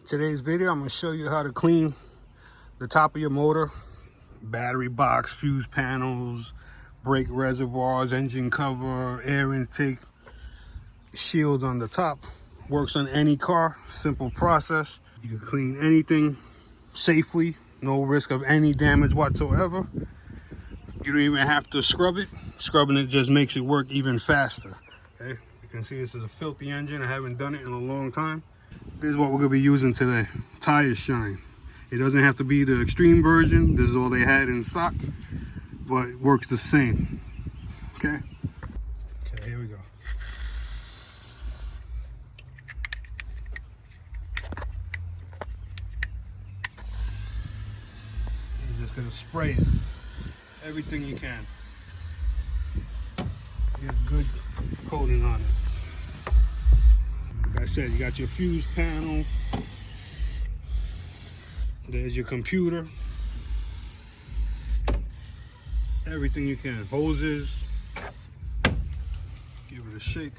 Today's video, I'm going to show you how to clean the top of your motor, battery box, fuse panels, brake reservoirs, engine cover, air intake, shields on the top. Works on any car, simple process. You can clean anything safely, no risk of any damage whatsoever. You don't even have to scrub it. Scrubbing it just makes it work even faster. Okay, you can see this is a filthy engine. I haven't done it in a long time. This is what we're going to be using today. Tire shine. It doesn't have to be the extreme version. This is all they had in stock, but it works the same. Okay, here we go. You're just going to spray it. Everything you can. Get a good coating on it. Like I said, you got your fuse panel. There's your computer. Everything you can. Hoses. Give it a shake.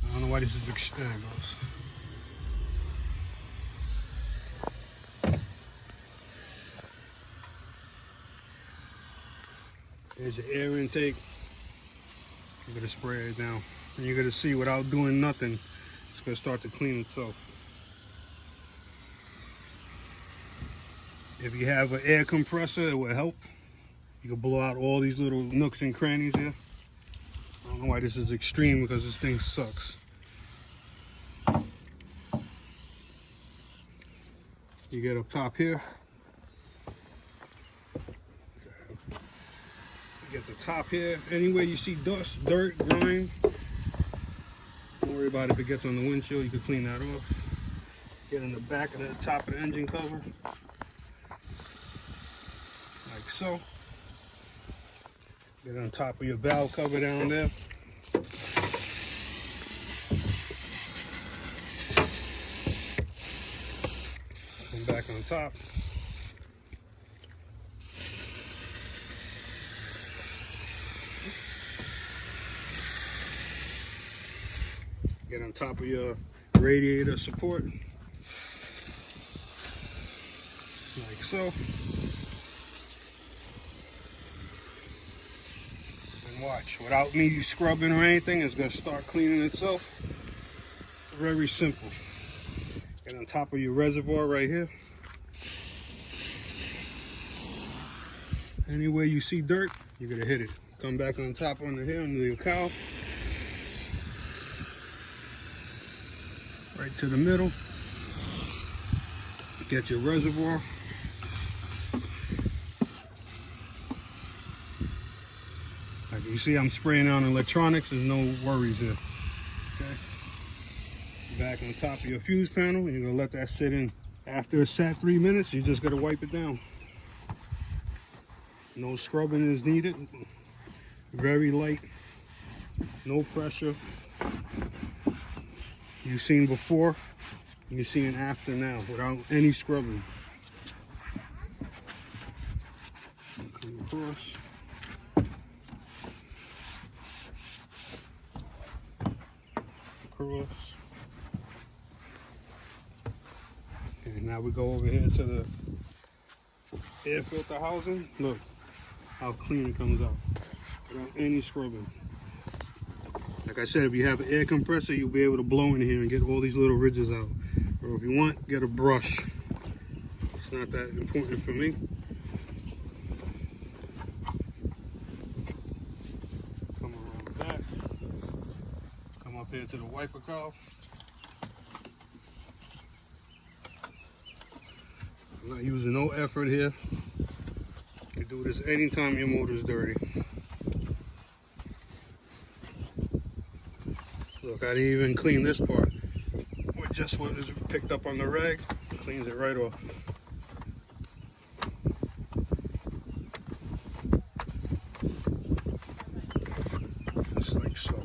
I don't know why this is big. There it goes. There's your air intake. You're gonna spray it down. And you're gonna see without doing nothing, it's gonna start to clean itself. If you have an air compressor, it will help. You can blow out all these little nooks and crannies here. I don't know why this is extreme, because this thing sucks. You get up top here. Get the top here. Anywhere you see dust, dirt, grime, don't worry about it. If it gets on the windshield, you can clean that off. Get in the back of the top of the engine cover, like so. Get on top of your valve cover down there. Come back on top. Get on top of your radiator support, like so. And watch, without me scrubbing or anything, it's gonna start cleaning itself. Very simple. Get on top of your reservoir right here. Anywhere you see dirt, you're gonna hit it. Come back on top under here, under your cowl. Right to the middle. Get your reservoir. Like you see, I'm spraying on electronics. There's no worries there. Okay. Back on top of your fuse panel. You're gonna let that sit in. After it's sat 3 minutes, you just gotta wipe it down. No scrubbing is needed. Very light. No pressure. You've seen before, you're seeing after now, without any scrubbing. Clean across. Across. Okay, now we go over here to the air filter housing. Look how clean it comes out, without any scrubbing. Like I said, if you have an air compressor, you'll be able to blow in here and get all these little ridges out. Or if you want, get a brush. It's not that important for me. Come around the back. Come up here to the wiper cowl. I'm not using no effort here. You can do this anytime your motor's dirty. Look, I didn't even clean this part with just what is picked up on the rag. Cleans it right off. Just like so.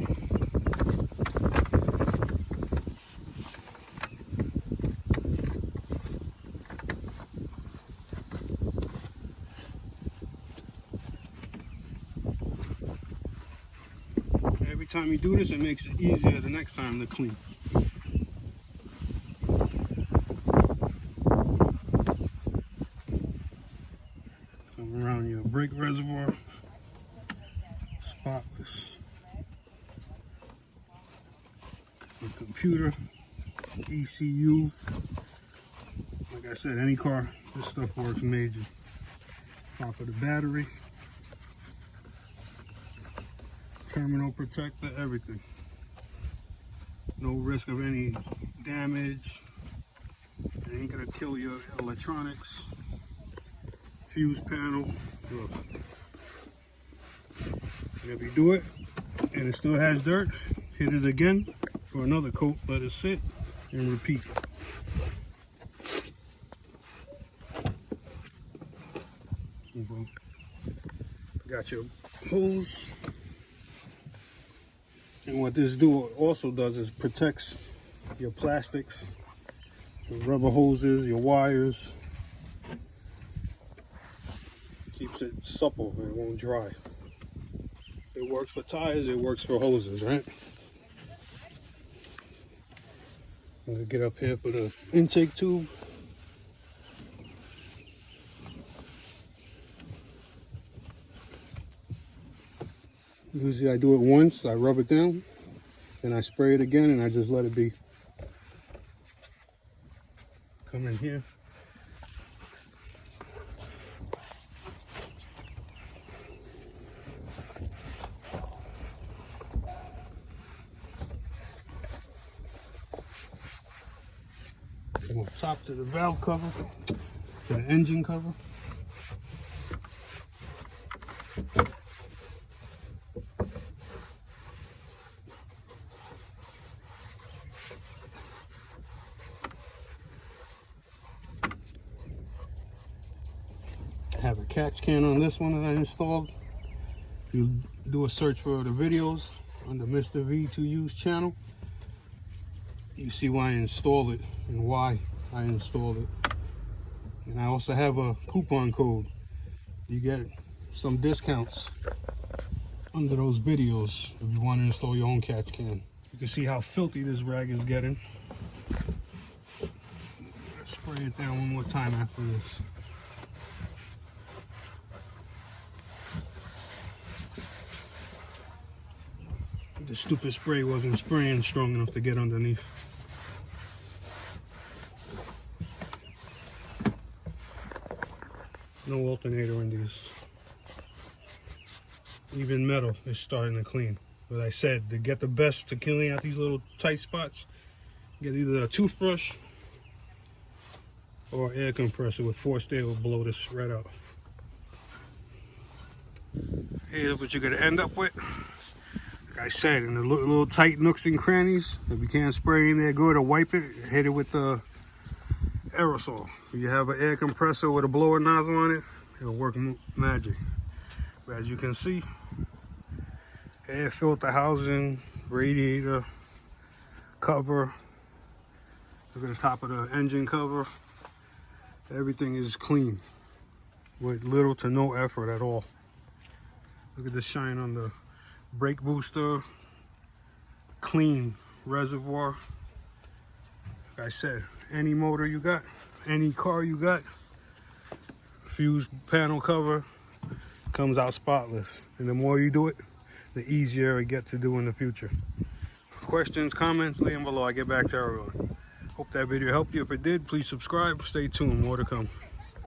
Every time you do this, it makes it easier the next time to clean. brake reservoir, spotless. The computer, ECU. Like I said, any car, this stuff works major. Top of the battery, terminal protector, everything. No risk of any damage. It ain't gonna kill your electronics. Fuse panel. Look. And if you do it and it still has dirt, hit it again for another coat, let it sit, and repeat. Got your hose. And what this also does is protects your plastics, your rubber hoses, your wires. Keeps it supple and it won't dry. It works for tires, it works for hoses, right? I'm gonna get up here for the intake tube. Usually I do it once, I rub it down, then I spray it again and I just let it be. Come in here. Come up top to the valve cover, to the engine cover. I have a catch can on this one that I installed. You do a search for the videos on the Mr. V2Use channel. You see why I installed it and why I installed it. And I also have a coupon code. You get some discounts under those videos if you want to install your own catch can. You can see how filthy this rag is getting. Let's spray it down one more time after this. The stupid spray wasn't spraying strong enough to get underneath. No alternator in these. Even metal is starting to clean. But I said, to get the best to clean out these little tight spots, get either a toothbrush or air compressor with forced air will blow this right out. Here's what you're gonna end up with. Like I said, in the little tight nooks and crannies, if you can't spray in there good or wipe it, hit it with the aerosol. If you have an air compressor with a blower nozzle on it, it'll work magic. But as you can see, air filter housing, radiator cover, look at the top of the engine cover. Everything is clean with little to no effort at all. Look at the shine on the brake booster, clean reservoir. Like I said, any motor you got, any car you got, fuse panel cover comes out spotless. And the more you do it, the easier it gets to do in the future. Questions, comments, leave them below. I get back to everyone. Hope that video helped you. If it did, please subscribe. Stay tuned, more to come.